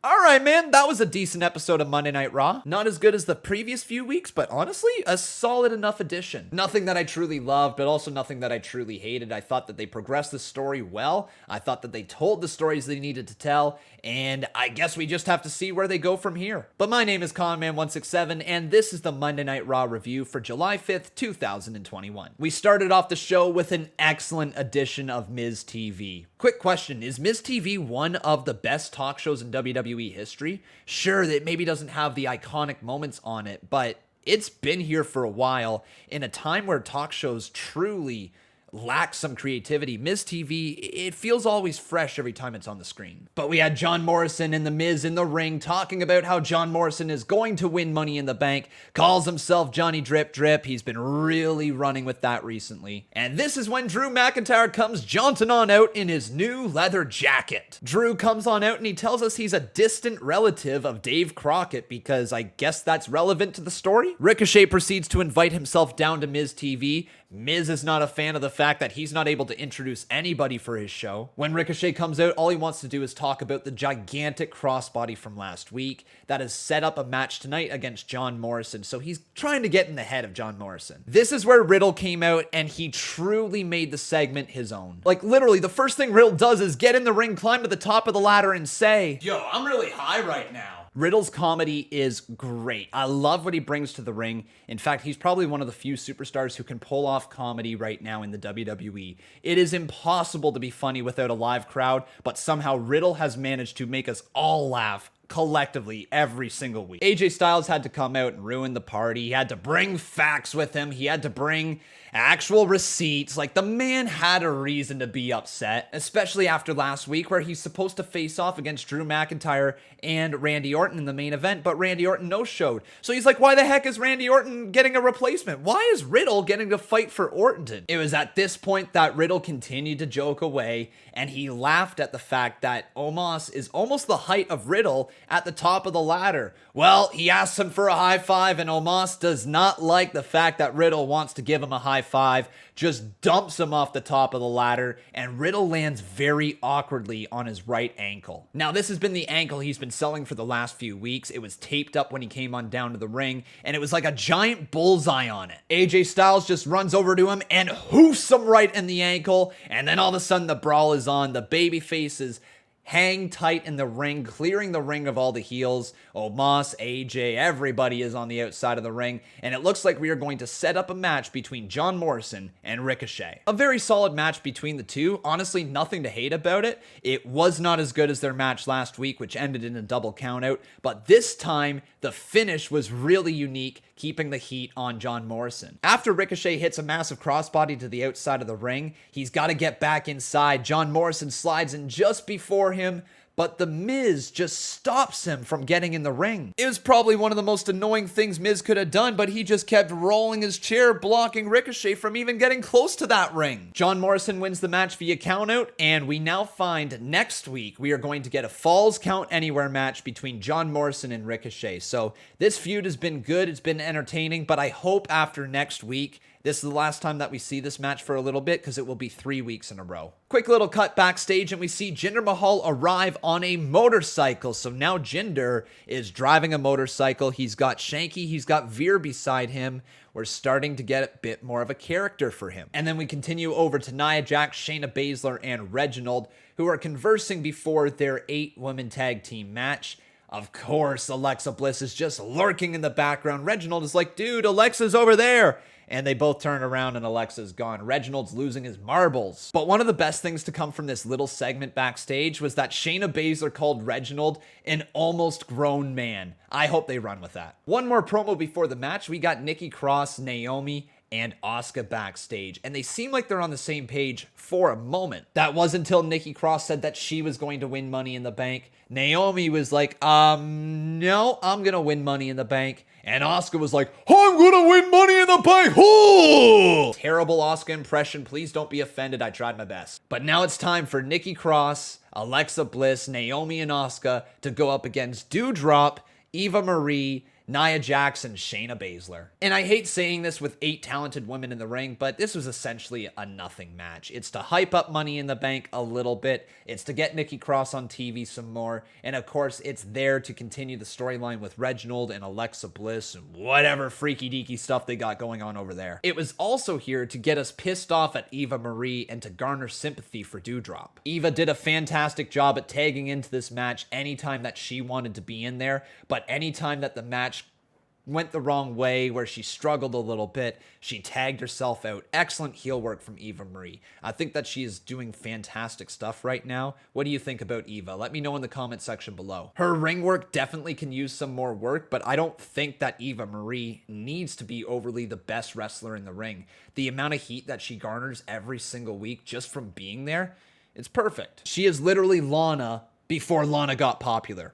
Alright, man, that was a decent episode of Monday Night Raw. Not as good as the previous few weeks, but honestly, a solid enough addition. Nothing that I truly loved, but also nothing that I truly hated. I thought that they progressed the story well. I thought that they told the stories they needed to tell, and I guess we just have to see where they go from here. But my name is Conman167, and this is the Monday Night Raw review for July 5th, 2021. We started off the show with an excellent edition of Miz TV. Quick question, is Miz TV one of the best talk shows in WWE history? Sure, it maybe doesn't have the iconic moments on it, but it's been here for a while in a time where talk shows truly lack some creativity. Miz TV, it feels always fresh every time it's on the screen. But we had John Morrison and The Miz in the ring talking about how John Morrison is going to win Money in the Bank, calls himself Johnny Drip Drip. He's been really running with that recently. And this is when Drew McIntyre comes jaunting on out in his new leather jacket. Drew comes on out and he tells us he's a distant relative of Dave Crockett because I guess that's relevant to the story. Ricochet proceeds to invite himself down to Miz TV. Miz is not a fan of the fact that he's not able to introduce anybody for his show. When Ricochet comes out, all he wants to do is talk about the gigantic crossbody from last week that has set up a match tonight against John Morrison, so he's trying to get in the head of John Morrison. This is where Riddle came out and he truly made the segment his own. Like literally, the first thing Riddle does is get in the ring, climb to the top of the ladder and say, "Yo, I'm really high right now." Riddle's comedy is great. I love what he brings to the ring. In fact, he's probably one of the few superstars who can pull off comedy right now in the WWE. It is impossible to be funny without a live crowd, but somehow Riddle has managed to make us all laugh collectively every single week. AJ Styles had to come out and ruin the party. He had to bring facts with him. He had to bring actual receipts. Like, the man had a reason to be upset, especially after last week where he's supposed to face off against Drew McIntyre and Randy Orton in the main event, but Randy Orton no-showed. So he's like, why the heck is Randy Orton getting a replacement? Why is Riddle getting to fight for Orton? It was at this point that Riddle continued to joke away, and he laughed at the fact that Omos is almost the height of Riddle at the top of the ladder. Well, he asks him for a high five, and Omos does not like the fact that Riddle wants to give him a high five, just dumps him off the top of the ladder, and Riddle lands very awkwardly on his right ankle. Now, this has been the ankle he's been selling for the last few weeks. It was taped up when he came on down to the ring, and it was like a giant bullseye on it. AJ Styles just runs over to him and hoofs him right in the ankle, and then all of a sudden the brawl is on. The baby faces hang tight in the ring, clearing the ring of all the heels. Omos, AJ, everybody is on the outside of the ring, and it looks like we are going to set up a match between John Morrison and Ricochet. A very solid match between the two. Honestly, nothing to hate about it. It was not as good as their match last week, which ended in a double countout, but this time, the finish was really unique, keeping the heat on John Morrison. After Ricochet hits a massive crossbody to the outside of the ring, he's got to get back inside. John Morrison slides in just before him, but The Miz just stops him from getting in the ring. It was probably one of the most annoying things Miz could have done, but he just kept rolling his chair, blocking Ricochet from even getting close to that ring. John Morrison wins the match via countout, and we now find next week we are going to get a Falls Count Anywhere match between John Morrison and Ricochet. So this feud has been good, it's been entertaining, but I hope after next week, this is the last time that we see this match for a little bit because it will be 3 weeks in a row. Quick little cut backstage and we see Jinder Mahal arrive on a motorcycle. So now Jinder is driving a motorcycle. He's got Shanky, he's got Veer beside him. We're starting to get a bit more of a character for him. And then we continue over to Nia Jax, Shayna Baszler, and Reginald, who are conversing before their 8-woman tag team match. Of course, Alexa Bliss is just lurking in the background. Reginald is like, dude, Alexa's over there. And they both turn around and Alexa's gone. Reginald's losing his marbles. But one of the best things to come from this little segment backstage was that Shayna Baszler called Reginald an almost grown man. I hope they run with that. One more promo before the match. We got Nikki Cross, Naomi, and Asuka backstage, and they seem like they're on the same page for a moment. That was until Nikki Cross said that she was going to win Money in the Bank. Naomi was like, no, I'm gonna win Money in the Bank. And Asuka was like, I'm gonna win Money in the Bank! Ooh! Terrible Asuka impression, please don't be offended, I tried my best. But now it's time for Nikki Cross, Alexa Bliss, Naomi, and Asuka to go up against Doudrop, Eva Marie, Nia Jax and Shayna Baszler. And I hate saying this with 8 talented women in the ring, but this was essentially a nothing match. It's to hype up Money in the Bank a little bit, it's to get Nikki Cross on TV some more, and of course it's there to continue the storyline with Reginald and Alexa Bliss and whatever freaky deaky stuff they got going on over there. It was also here to get us pissed off at Eva Marie and to garner sympathy for Doudrop. Eva did a fantastic job at tagging into this match anytime that she wanted to be in there, but anytime that the match went the wrong way, where she struggled a little bit, she tagged herself out. Excellent heel work from Eva Marie. I think that she is doing fantastic stuff right now. What do you think about Eva? Let me know in the comment section below. Her ring work definitely can use some more work, but I don't think that Eva Marie needs to be overly the best wrestler in the ring. The amount of heat that she garners every single week just from being there, it's perfect. She is literally Lana before Lana got popular.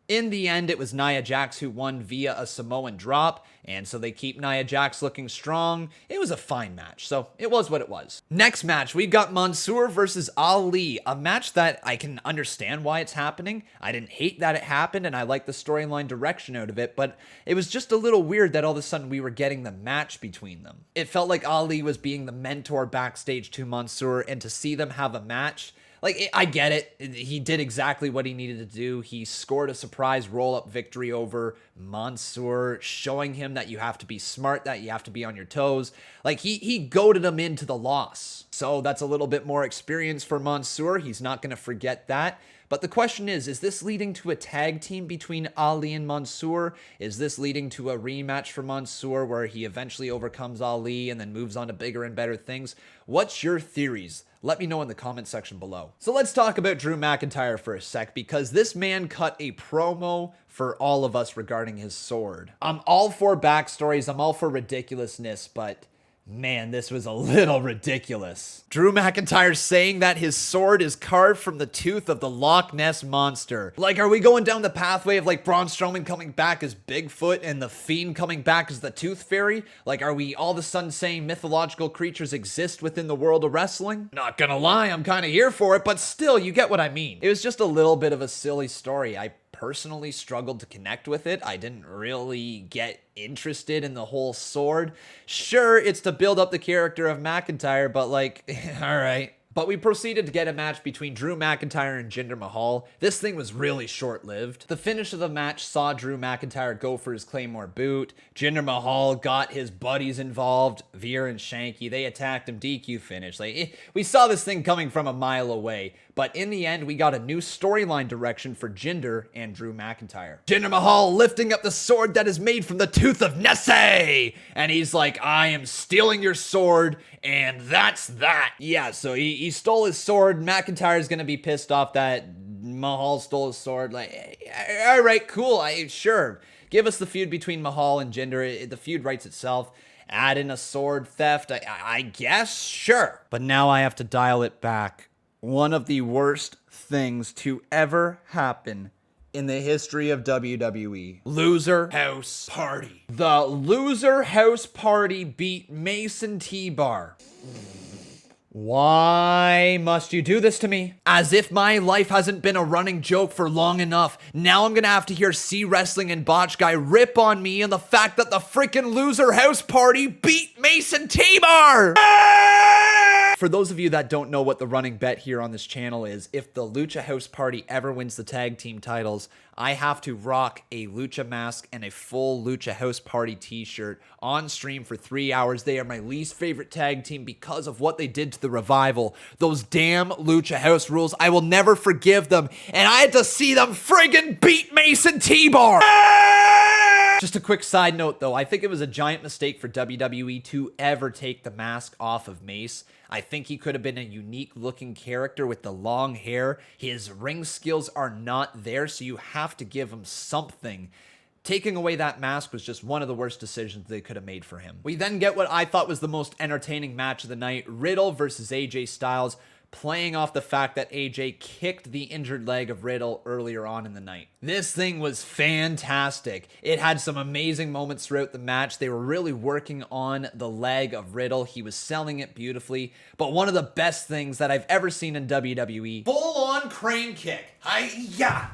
In the end, it was Nia Jax who won via a Samoan drop, and so they keep Nia Jax looking strong. It was a fine match, so it was what it was. Next match, we've got Mansoor versus Ali, a match that I can understand why it's happening. I didn't hate that it happened, and I like the storyline direction out of it, but it was just a little weird that all of a sudden we were getting the match between them. It felt like Ali was being the mentor backstage to Mansoor, and to see them have a match, like, I get it. He did exactly what he needed to do. He scored a surprise roll-up victory over Mansoor, showing him that you have to be smart, that you have to be on your toes. Like, he goaded him into the loss. So that's a little bit more experience for Mansoor. He's not going to forget that. But the question is this leading to a tag team between Ali and Mansoor? Is this leading to a rematch for Mansoor where he eventually overcomes Ali and then moves on to bigger and better things? What's your theories? Let me know in the comment section below. So let's talk about Drew McIntyre for a sec, because this man cut a promo for all of us regarding his sword. I'm all for backstories, I'm all for ridiculousness, but man, this was a little ridiculous. Drew McIntyre saying that his sword is carved from the tooth of the Loch Ness Monster. Like, are we going down the pathway of like Braun Strowman coming back as Bigfoot and The Fiend coming back as the Tooth Fairy? Like, are we all of a sudden saying mythological creatures exist within the world of wrestling? Not gonna lie, I'm kind of here for it, but still, you get what I mean. It was just a little bit of a silly story. I personally struggled to connect with it. I didn't really get interested in the whole sword. Sure, it's to build up the character of McIntyre, but like, all right. But we proceeded to get a match between Drew McIntyre and Jinder Mahal. This thing was really short-lived. The finish of the match saw Drew McIntyre go for his Claymore boot. Jinder Mahal got his buddies involved, Veer and Shanky. They attacked him, DQ finish. Like, we saw this thing coming from a mile away. But in the end, we got a new storyline direction for Jinder and Drew McIntyre. Jinder Mahal lifting up the sword that is made from the tooth of Nessie! And he's like, I am stealing your sword, and that's that. Yeah, so he stole his sword. McIntyre's gonna be pissed off that Mahal stole his sword. Like, all right, cool, sure. Give us the feud between Mahal and Jinder. The feud writes itself. Add in a sword theft, I guess, sure. But now I have to dial it back. One of the worst things to ever happen in the history of WWE. Loser House Party. The Loser House Party beat Mason T-Bar. Why must you do this to me? As if my life hasn't been a running joke for long enough. Now I'm gonna have to hear C Wrestling and Botch Guy rip on me and the fact that the freaking Loser House Party beat Mason T-Bar! For those of you that don't know what the running bet here on this channel is, if the Lucha House Party ever wins the tag team titles, I have to rock a Lucha mask and a full Lucha House Party t-shirt on stream for 3 hours. They are my least favorite tag team because of what they did to the Revival. Those damn Lucha House rules, I will never forgive them. And I had to see them friggin' beat Mason T-Bar! Just a quick side note though, I think it was a giant mistake for WWE to ever take the mask off of Mace. I think he could have been a unique looking character with the long hair. His ring skills are not there, so you have to give him something. Taking away that mask was just one of the worst decisions they could have made for him. We then get what I thought was the most entertaining match of the night, Riddle versus AJ Styles, playing off the fact that AJ kicked the injured leg of Riddle earlier on in the night. This thing was fantastic. It had some amazing moments throughout the match. They were really working on the leg of Riddle. He was selling it beautifully. But one of the best things that I've ever seen in WWE, full-on crane kick. Hi-ya!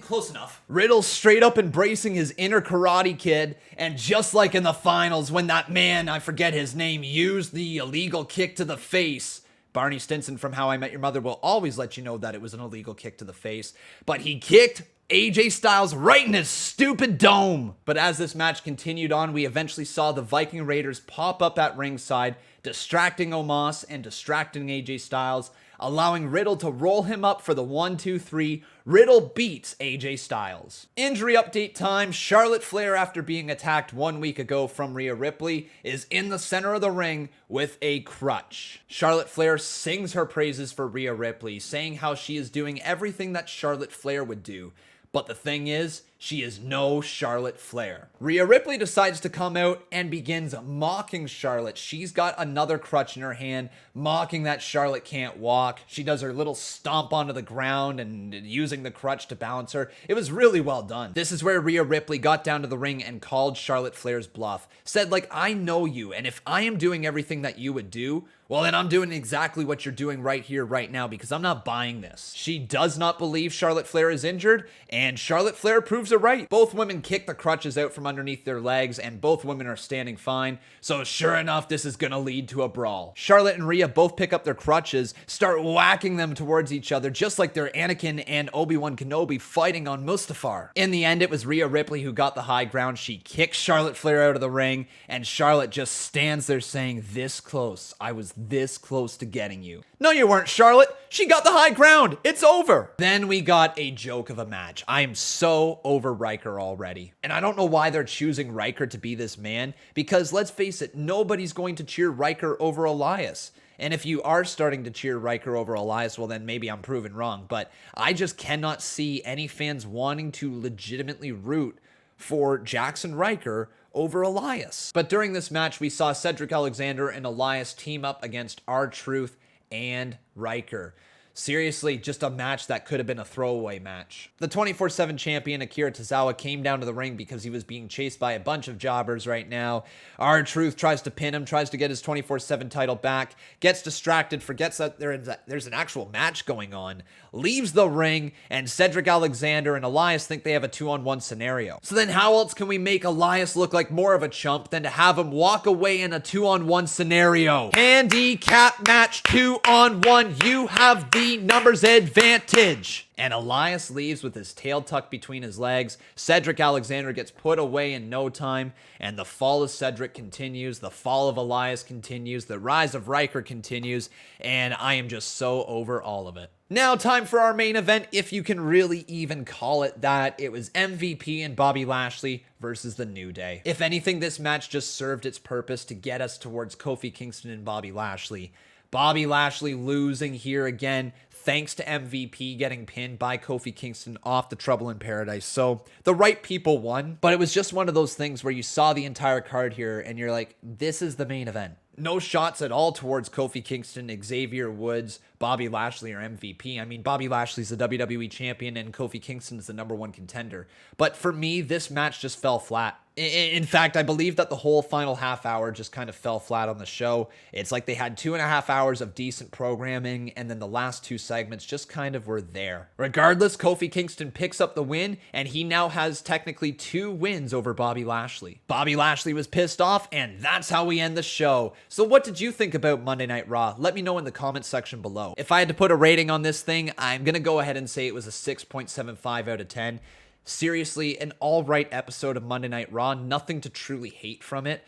Close enough. Riddle straight up embracing his inner Karate Kid, and just like in the finals when that man, I forget his name, used the illegal kick to the face. Barney Stinson from How I Met Your Mother will always let you know that it was an illegal kick to the face, but he kicked AJ Styles right in his stupid dome. But as this match continued on, we eventually saw the Viking Raiders pop up at ringside, distracting Omos and distracting AJ Styles, allowing Riddle to roll him up for the 1-2-3. Riddle beats AJ Styles. Injury update time. Charlotte Flair, after being attacked 1 week ago from Rhea Ripley, is in the center of the ring with a crutch. Charlotte Flair sings her praises for Rhea Ripley, saying how she is doing everything that Charlotte Flair would do. But the thing is, she is no Charlotte Flair. Rhea Ripley decides to come out and begins mocking Charlotte. She's got another crutch in her hand, mocking that Charlotte can't walk. She does her little stomp onto the ground and using the crutch to balance her. It was really well done. This is where Rhea Ripley got down to the ring and called Charlotte Flair's bluff. Said, like, I know you, and if I am doing everything that you would do, well, then I'm doing exactly what you're doing right here, right now, because I'm not buying this. She does not believe Charlotte Flair is injured, and Charlotte Flair proves it right. Both women kick the crutches out from underneath their legs, and both women are standing fine. So sure enough, this is gonna lead to a brawl. Charlotte and Rhea both pick up their crutches, start whacking them towards each other, just like they're Anakin and Obi-Wan Kenobi fighting on Mustafar. In the end, it was Rhea Ripley who got the high ground. She kicks Charlotte Flair out of the ring, and Charlotte just stands there saying, "This close. I was this close to getting you." No, you weren't, Charlotte. She got the high ground. It's over. Then we got a joke of a match. I am so over Riker already. And I don't know why they're choosing Riker to be this man, because let's face it, nobody's going to cheer Riker over Elias. And if you are starting to cheer Riker over Elias, well then maybe I'm proven wrong. But I just cannot see any fans wanting to legitimately root for Jackson Riker over Elias. But during this match, we saw Cedric Alexander and Elias team up against R-Truth and Riker. Seriously, just a match that could have been a throwaway match. The 24/7 champion Akira Tozawa came down to the ring because he was being chased by a bunch of jobbers right now. R-Truth tries to pin him, tries to get his 24/7 title back, gets distracted, forgets that there's an actual match going on, leaves the ring, and Cedric Alexander and Elias think they have a 2-on-1 scenario. So then how else can we make Elias look like more of a chump than to have him walk away in a 2-on-1 scenario? Handicap match 2-on-1. You have the numbers advantage. And Elias leaves with his tail tucked between his legs. Cedric Alexander gets put away in no time, and the fall of Cedric continues. The fall of Elias continues. The rise of Riker continues, and I am just so over all of it. Now, time for our main event, if you can really even call it that. It was MVP and Bobby Lashley versus The New Day. If anything, this match just served its purpose to get us towards Kofi Kingston and Bobby Lashley. Bobby Lashley losing here again, thanks to MVP getting pinned by Kofi Kingston off the Trouble in Paradise. So the right people won, but it was just one of those things where you saw the entire card here and you're like, this is the main event. No shots at all towards Kofi Kingston, Xavier Woods, Bobby Lashley, or MVP. I mean, Bobby Lashley's the WWE champion and Kofi Kingston is the #1 contender. But for me, this match just fell flat. In fact, I believe that the whole final half hour just kind of fell flat on the show. It's like they had 2.5 hours of decent programming, and then the last 2 segments just kind of were there. Regardless, Kofi Kingston picks up the win, and he now has technically 2 wins over Bobby Lashley. Bobby Lashley was pissed off, and that's how we end the show. So what did you think about Monday Night Raw? Let me know in the comments section below. If I had to put a rating on this thing, I'm going to go ahead and say it was a 6.75 out of 10. Seriously, an all-right episode of Monday Night Raw. Nothing to truly hate from it,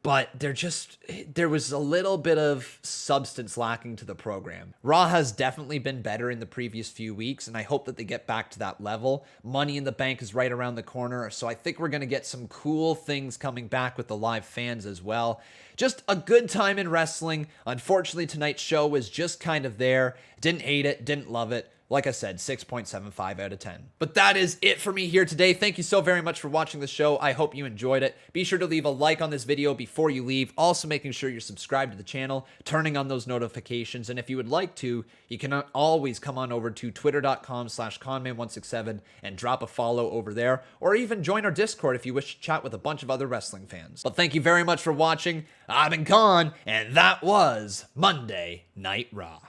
but there was a little bit of substance lacking to the program. Raw has definitely been better in the previous few weeks, and I hope that they get back to that level. Money in the Bank is right around the corner, so I think we're going to get some cool things coming back with the live fans as well. Just a good time in wrestling. Unfortunately, tonight's show was just kind of there. Didn't hate it, didn't love it. Like I said, 6.75 out of 10. But that is it for me here today. Thank you so very much for watching the show. I hope you enjoyed it. Be sure to leave a like on this video before you leave. Also making sure you're subscribed to the channel, turning on those notifications. And if you would like to, you can always come on over to twitter.com/conman167 and drop a follow over there. Or even join our Discord if you wish to chat with a bunch of other wrestling fans. But thank you very much for watching. I've been Con, and that was Monday Night Raw.